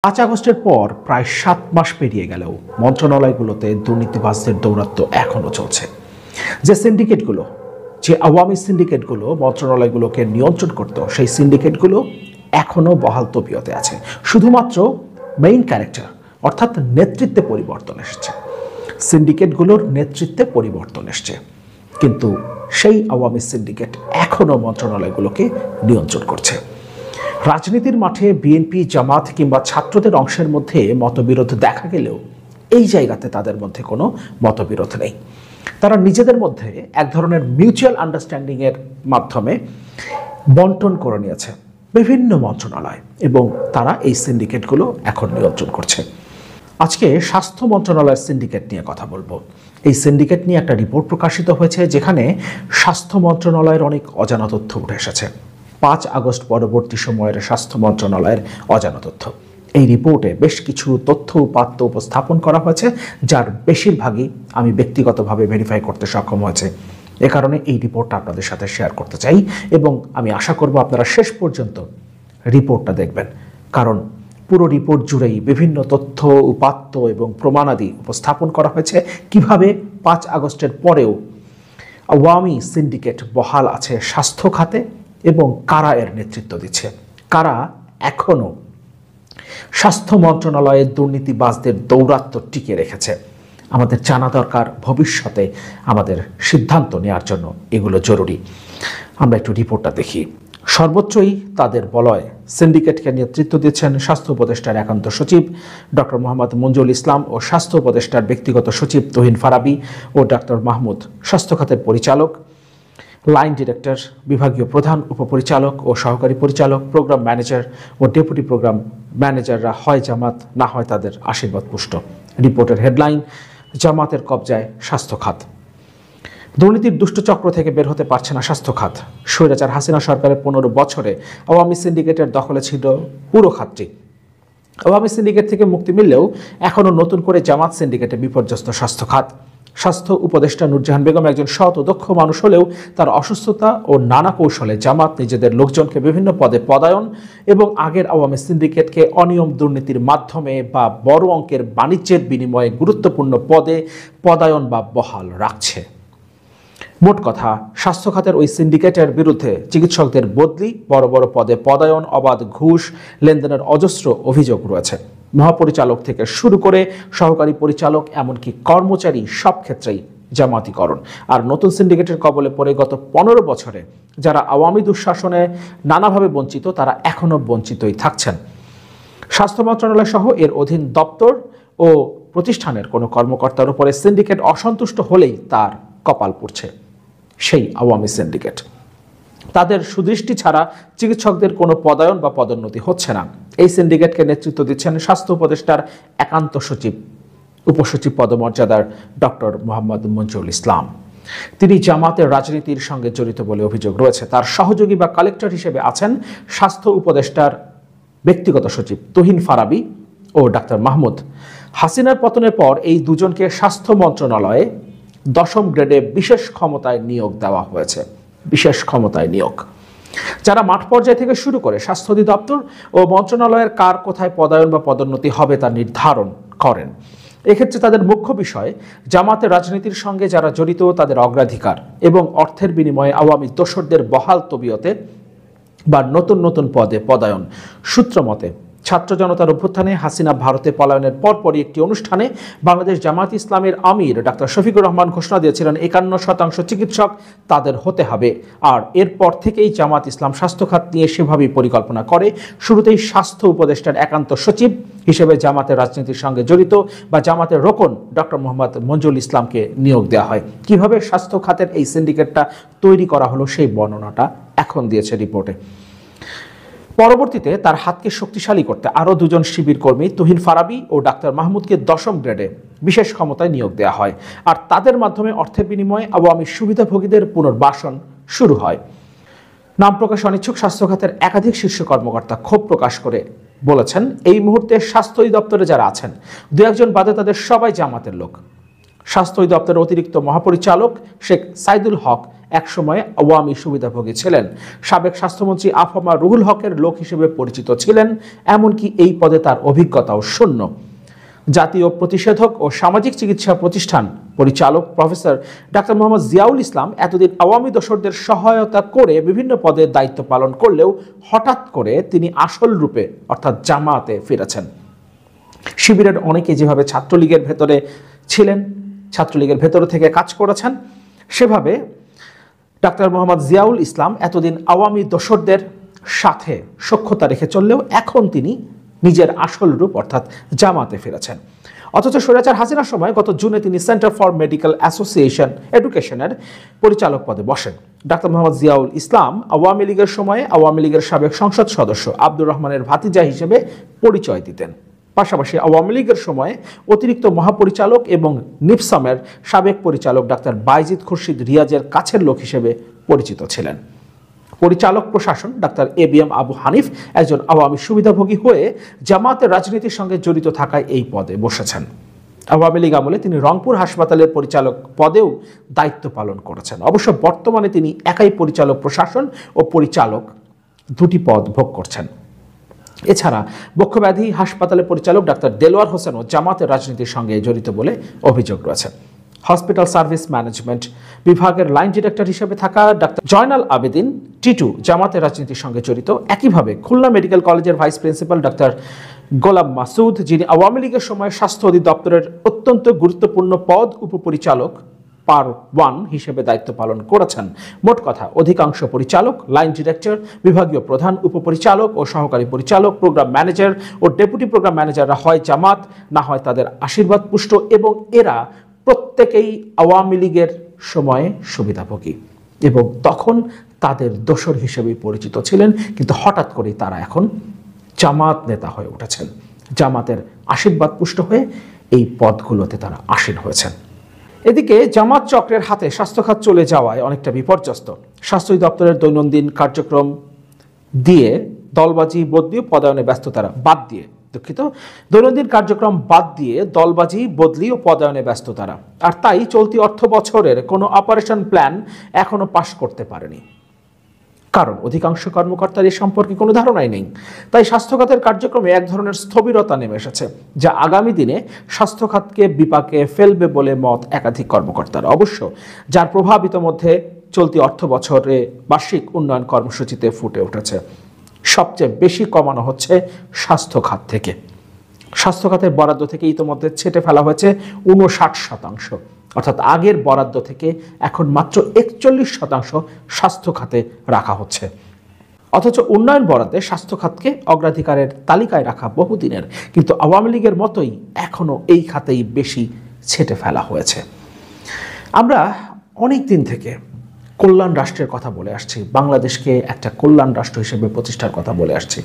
5 আগস্টের পর প্রায় 7 মাস পেরিয়ে গেলেও মন্ত্রণালয়গুলোতে দুর্নীতিবাজদের দৌরাত্ম্য এখনো চলছে। যে সিন্ডিকেটগুলো, যে আওয়ামী সিন্ডিকেটগুলো মন্ত্রণালয়গুলোকে নিয়ন্ত্রণ করত, সেই সিন্ডিকেটগুলো এখনো বহাল তবিয়তে আছে। শুধুমাত্র মেইন ক্যারেক্টার অর্থাৎ নেতৃত্বে পরিবর্তন এসেছে, সিন্ডিকেটগুলোর নেতৃত্বে পরিবর্তন এসছে, কিন্তু সেই আওয়ামী সিন্ডিকেট এখনো মন্ত্রণালয়গুলোকে নিয়ন্ত্রণ করছে। রাজনীতির মাঠে বিএনপি, জামাত কিংবা ছাত্রদের অংশের মধ্যে মতবিরোধ দেখা গেলেও এই জায়গাতে তাদের মধ্যে কোনো মতবিরোধ নেই। তারা নিজেদের মধ্যে এক ধরনের মিউচুয়াল আন্ডারস্ট্যান্ডিংয়ের মাধ্যমে বন্টন করে নিয়েছে বিভিন্ন মন্ত্রণালয়, এবং তারা এই সিন্ডিকেটগুলো এখন নিয়ন্ত্রণ করছে। আজকে স্বাস্থ্য মন্ত্রণালয়ের সিন্ডিকেট নিয়ে কথা বলবো। এই সিন্ডিকেট নিয়ে একটা রিপোর্ট প্রকাশিত হয়েছে, যেখানে স্বাস্থ্য মন্ত্রণালয়ের অনেক অজানা তথ্য উঠে এসেছে। 5 আগস্ট পরবর্তী সময়ের স্বাস্থ্য মন্ত্রণালয়ের অজানা তথ্য। এই রিপোর্টে বেশ কিছু তথ্য উপাত্ত উপস্থাপন করা হয়েছে, যার বেশিরভাগই আমি ব্যক্তিগতভাবে ভেরিফাই করতে সক্ষম হয়েছে। এ কারণে এই রিপোর্টটা আপনাদের সাথে শেয়ার করতে চাই, এবং আমি আশা করব আপনারা শেষ পর্যন্ত রিপোর্টটা দেখবেন, কারণ পুরো রিপোর্ট জুড়েই বিভিন্ন তথ্য উপাত্ত এবং প্রমাণাদি উপস্থাপন করা হয়েছে কিভাবে 5 আগস্টের পরেও আওয়ামী সিন্ডিকেট বহাল আছে স্বাস্থ্য খাতে এবং কারা এর নেতৃত্ব দিচ্ছে, কারা এখনো স্বাস্থ্য মন্ত্রণালয়ের দুর্নীতিবাজদের দৌরাত্ম্য টিকে রেখেছে। আমাদের জানা দরকার, ভবিষ্যতে আমাদের সিদ্ধান্ত নেওয়ার জন্য এগুলো জরুরি। আমরা একটু রিপোর্টটা দেখি। সর্বোচ্চই তাদের বলয় সিন্ডিকেটকে নেতৃত্ব দিচ্ছেন স্বাস্থ্য উপদেষ্টার একান্ত সচিব ডক্টর মোহাম্মদ মঞ্জুরুল ইসলাম ও স্বাস্থ্য উপদেষ্টার ব্যক্তিগত সচিব তুহিন ফারাবী ও ডক্টর মাহমুদ, স্বাস্থ্য খাতের পরিচালক, লাইন ডিরেক্টর, বিভাগীয় প্রধান, উপপরিচালক ও সহকারী পরিচালক, প্রোগ্রাম ম্যানেজার ও ডেপুটি প্রোগ্রাম ম্যানেজাররা হয় জামাত, না হয় তাদের আশীর্বাদ পুষ্ট। রিপোর্টের হেডলাইন, জামাতের কবজায় স্বাস্থ্য খাত। দুর্নীতির দুষ্টচক্র থেকে বের হতে পারছে না স্বাস্থ্য খাত। স্বৈরাচার হাসিনা সরকারের 15 বছরে আওয়ামী সিন্ডিকেটের দখলে ছিল পুরো খাতটি। আওয়ামী সিন্ডিকেট থেকে মুক্তি মিললেও এখনও নতুন করে জামাত সিন্ডিকেটে বিপর্যস্ত স্বাস্থ্য খাত। স্বাস্থ্য উপদেষ্টা নূরজাহান বেগম একজন সৎ ও দক্ষ মানুষ হলেও তার অসুস্থতা ও নানা কৌশলে জামাত নিজেদের লোকজনকে বিভিন্ন পদে পদায়ন এবং আগের আওয়ামী সিন্ডিকেটকে অনিয়ম দুর্নীতির মাধ্যমে বা বড় অঙ্কের বাণিজ্যের বিনিময়ে গুরুত্বপূর্ণ পদে পদায়ন বা বহাল রাখছে। মোট কথা, স্বাস্থ্য খাতের ওই সিন্ডিকেটের বিরুদ্ধে চিকিৎসকদের বদলি, বড় বড় পদে পদায়ন, অবাধ ঘুষ লেনদেনের অজস্র অভিযোগ রয়েছে। মহাপরিচালক থেকে শুরু করে সহকারী পরিচালক, এমনকি কর্মচারী, সব ক্ষেত্রেই জামাতিকরণ। আর নতুন সিন্ডিকেটের কবলে পড়ে গত 15 বছরে যারা আওয়ামী দুঃশাসনে নানাভাবে বঞ্চিত, তারা এখনও বঞ্চিতই থাকছেন। স্বাস্থ্য মন্ত্রণালয় সহ এর অধীন দপ্তর ও প্রতিষ্ঠানের কোনো কর্মকর্তার উপরে সিন্ডিকেট অসন্তুষ্ট হলেই তার কপাল পুড়ছে সেই আওয়ামী সিন্ডিকেট। তাদের সুদৃষ্টি ছাড়া চিকিৎসকদের কোনো পদায়ন বা পদোন্নতি হচ্ছে না। এই সিন্ডিকেটকে নেতৃত্ব দিচ্ছেন স্বাস্থ্য উপদেষ্টার একান্ত সচিব, উপসচিব পদমর্যাদার ডক্টর মোহাম্মদ মঞ্জুরুল ইসলাম। তিনি জামাতের রাজনীতির সঙ্গে জড়িত বলে অভিযোগ রয়েছে। তার সহযোগী বা কালেক্টর হিসেবে আছেন স্বাস্থ্য উপদেষ্টার ব্যক্তিগত সচিব তুহিন ফারাবী ও ডাক্তার মাহমুদ। হাসিনার পতনের পর এই দুজনকে স্বাস্থ্য মন্ত্রণালয়ে 10ম গ্রেডে বিশেষ ক্ষমতায় নিয়োগ দেওয়া হয়েছে। বিশেষ ক্ষমতায় নিয়োগ, যারা মাঠ পর্যায় থেকে শুরু করে স্বাস্থ্য অধিদপ্তর ও মন্ত্রণালয়ের কার কোথায় পদায়ন বা পদোন্নতি হবে তা নির্ধারণ করেন। এক্ষেত্রে তাদের মুখ্য বিষয় জামাতের রাজনীতির সঙ্গে যারা জড়িত তাদের অগ্রাধিকার এবং অর্থের বিনিময়ে আওয়ামী দোসরদের বহাল তবিয়তে বা নতুন নতুন পদে পদায়ন। সূত্র মতে, ছাত্র জনতার অভ্যুত্থানে হাসিনা ভারতে পলায়নের পরপরই একটি অনুষ্ঠানে বাংলাদেশ জামাত ইসলামের আমির ডাক্তার শফিকুর রহমান ঘোষণা দিয়েছিলেন 51% চিকিৎসক তাদের হতে হবে। আর এরপর থেকেই জামাত ইসলাম স্বাস্থ্য খাত নিয়ে সেভাবেই পরিকল্পনা করে। শুরুতেই স্বাস্থ্য উপদেষ্টার একান্ত সচিব হিসেবে জামাতের রাজনীতির সঙ্গে জড়িত বা জামাতের রোকন ডক্টর মোহাম্মদ মঞ্জুরুল ইসলামকে নিয়োগ দেওয়া হয়। কিভাবে স্বাস্থ্য খাতের এই সিন্ডিকেটটা তৈরি করা হলো সেই বর্ণনাটা এখন দিয়েছে রিপোর্টে। পরবর্তীতে তার হাতকে শক্তিশালী করতে আরও 2জন শিবির কর্মী তুহিন ফারাবী ও ডাক্তার মাহমুদকে 10ম গ্রেডে বিশেষ ক্ষমতায় নিয়োগ দেওয়া হয়। আর তাদের মাধ্যমে অর্থের বিনিময়ে আওয়ামী সুবিধাভোগীদের পুনর্বাসন শুরু হয়। নাম প্রকাশ অনিচ্ছুক স্বাস্থ্য খাতের একাধিক শীর্ষ কর্মকর্তা ক্ষোভ প্রকাশ করে বলেছেন, এই মুহূর্তে স্বাস্থ্য অধিদপ্তরে যারা আছেন 2-1 বাদে তাদের সবাই জামাতের লোক। স্বাস্থ্য অধিদপ্তরের অতিরিক্ত মহাপরিচালক শেখ সাইদুল হক একসময় আওয়ামী সুবিধাভোগী ছিলেন। সাবেক স্বাস্থ্যমন্ত্রী আফামা রুহুল হকের লোক হিসেবে পরিচিত ছিলেন, এমনকি এই পদে তার অভিজ্ঞতাও শূন্য। জাতীয় প্রতিষেধক ও সামাজিক চিকিৎসা প্রতিষ্ঠান পরিচালক প্রফেসর ডাক্তার মোহাম্মদ জিয়াউল ইসলাম এতদিন আওয়ামী দোসরদের সহায়তা করে বিভিন্ন পদে দায়িত্ব পালন করলেও হঠাৎ করে তিনি আসল রূপে অর্থাৎ জামায়াতে ফিরেছেন। শিবিরের অনেকে যেভাবে ছাত্রলীগের ভেতরে ছিলেন, ছাত্রলীগের ভেতর থেকে কাজ করেছেন, সেভাবে ডাক্তার মোহাম্মদ জিয়াউল ইসলাম এতদিন আওয়ামী দোসরদের সাথে সখ্যতা রেখে চললেও এখন তিনি নিজের আসল রূপ অর্থাৎ জামাতে ফিরেছেন। অথচ স্বৈরাচার হাসিনার সময় গত জুনে তিনি সেন্টার ফর মেডিকেল অ্যাসোসিয়েশন এডুকেশনের পরিচালক পদে বসেন। ডাক্তার মোহাম্মদ জিয়াউল ইসলাম আওয়ামী লীগের সময়ে আওয়ামী লীগের সাবেক সংসদ সদস্য আব্দুর রহমানের ভাতিজা হিসেবে পরিচয় দিতেন। পাশাপাশি আওয়ামী লীগের সময়ে অতিরিক্ত মহাপরিচালক এবং নিপসামের সাবেক পরিচালক ডাক্তার বাইজিদ খুরশিদ রিয়াজের কাছের লোক হিসেবে পরিচিত ছিলেন। পরিচালক প্রশাসন ডাক্তার এবিএম আবু হানিফ একজন আওয়ামী সুবিধাভোগী হয়ে জামায়াতের রাজনীতির সঙ্গে জড়িত থাকায় এই পদে বসেছেন। আওয়ামী লীগ আমলে তিনি রংপুর হাসপাতালের পরিচালক পদেও দায়িত্ব পালন করেছেন। অবশ্য বর্তমানে তিনি একাই পরিচালক প্রশাসন ও পরিচালক দুটি পদ ভোগ করছেন। এছাড়া বক্ষব্যাধি হাসপাতালের পরিচালক ডাক্তার দেলোয়ার হোসেনও জামায়াতের রাজনীতির সঙ্গে জড়িত বলে অভিযোগ রয়েছে। হসপিটাল সার্ভিস ম্যানেজমেন্ট বিভাগের লাইন ডিরেক্টর হিসেবে থাকা ডাক্তার জয়নাল আবেদিন টিটু জামায়াতের রাজনীতির সঙ্গে জড়িত। একইভাবে খুলনা মেডিকেল কলেজের ভাইস প্রিন্সিপাল ডাক্তার গোলাম মাসুদ, যিনি আওয়ামী লীগের সময় স্বাস্থ্য অধিদপ্তরের অত্যন্ত গুরুত্বপূর্ণ পদ উপপরিচালক পার 1 হিসেবে দায়িত্ব পালন করেছেন। মোট কথা, অধিকাংশ পরিচালক, লাইন ডিরেক্টর, বিভাগীয় প্রধান, উপপরিচালক ও সহকারী পরিচালক, প্রোগ্রাম ম্যানেজার ও ডেপুটি প্রোগ্রাম ম্যানেজাররা হয় জামাত, না হয় তাদের আশীর্বাদ পুষ্ট, এবং এরা প্রত্যেকেই আওয়ামী লীগের সময়ে সুবিধাভোগী এবং তখন তাদের দোসর হিসেবেই পরিচিত ছিলেন। কিন্তু হঠাৎ করেই তারা এখন জামাত নেতা হয়ে উঠেছেন, জামাতের আশীর্বাদ পুষ্ট হয়ে এই পদগুলোতে তারা আসীন হয়েছেন। এদিকে জামাত চক্রের হাতে স্বাস্থ্যখাত চলে যাওয়ায় অনেকটা বিপর্যস্ত। স্বাস্থ্য দপ্তরের দৈনন্দিন কার্যক্রম দিয়ে দলবাজি বদলি পদায়নে ব্যস্ততারা বাদ দিয়ে দৈনন্দিন কার্যক্রম বাদ দিয়ে দলবাজি বদলি ও পদায়নে ব্যস্ত তারা। আর তাই চলতি অর্থ বছরের কোনো অপারেশন প্ল্যান এখনো পাশ করতে পারেনি, কারণ অধিকাংশ কর্মকর্তার এ সম্পর্কে কোনো ধারণাই নেই। তাই স্বাস্থ্যখাতের কার্যক্রমে এক ধরনের স্থবিরতা নেমে এসেছে, যা আগামী দিনে স্বাস্থ্যখাতকে বিপাকে ফেলবে বলে মত একাধিক কর্মকর্তার। অবশ্য যার প্রভাব ইতোমধ্যে চলতি অর্থ বছরে বার্ষিক উন্নয়ন কর্মসূচিতে ফুটে উঠেছে। সবচেয়ে বেশি কমানো হচ্ছে স্বাস্থ্য খাত থেকে। স্বাস্থ্য খাতের বরাদ্দ থেকে ইতোমধ্যে ছেটে ফেলা হয়েছে 59%, অর্থাৎ আগের বরাদ্দ থেকে এখন মাত্র 41% স্বাস্থ্য খাতে রাখা হচ্ছে। অথচ উন্নয়ন বরাদ্দে স্বাস্থ্য খাতকে অগ্রাধিকারের তালিকায় রাখা বহুদিনের, কিন্তু আওয়ামী লীগের মতোই এখনো এই খাতেই বেশি ছেটে ফেলা হয়েছে। আমরা অনেক দিন থেকে কল্যাণ রাষ্ট্রের কথা বলে আসছি, বাংলাদেশকে একটা কল্যাণ রাষ্ট্র হিসেবে প্রতিষ্ঠার কথা বলে আসছি,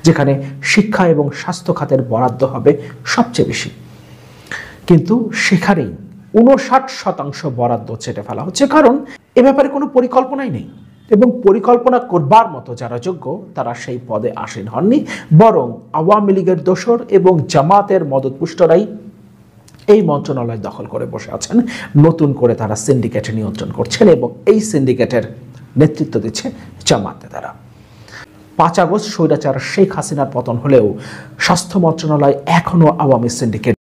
যেখানে শিক্ষা এবং স্বাস্থ্য খাতের বরাদ্দ হবে সবচেয়ে বেশি। কিন্তু সেখানেই 59% বরাদ্দ ছেটে ফেলা হচ্ছে, কারণ এ ব্যাপারে কোনো পরিকল্পনাই নেই এবং পরিকল্পনা করবার মতো যারা যোগ্য তারা সেই পদে আসীন হননি, বরং আওয়ামী লীগের দোসর এবং জামাতের মদতপুষ্টরাই এই মন্ত্রণালয় দখল করে বসে আছেন। নতুন করে তারা সিন্ডিকেটে নিয়ন্ত্রণ করছেন এবং এই সিন্ডিকেটের নেতৃত্ব দিচ্ছে জামাত নেতারা। 5 আগস্ট স্বৈরাচার শেখ হাসিনার পতন হলেও স্বাস্থ্য মন্ত্রণালয় এখনো আওয়ামী সিন্ডিকেট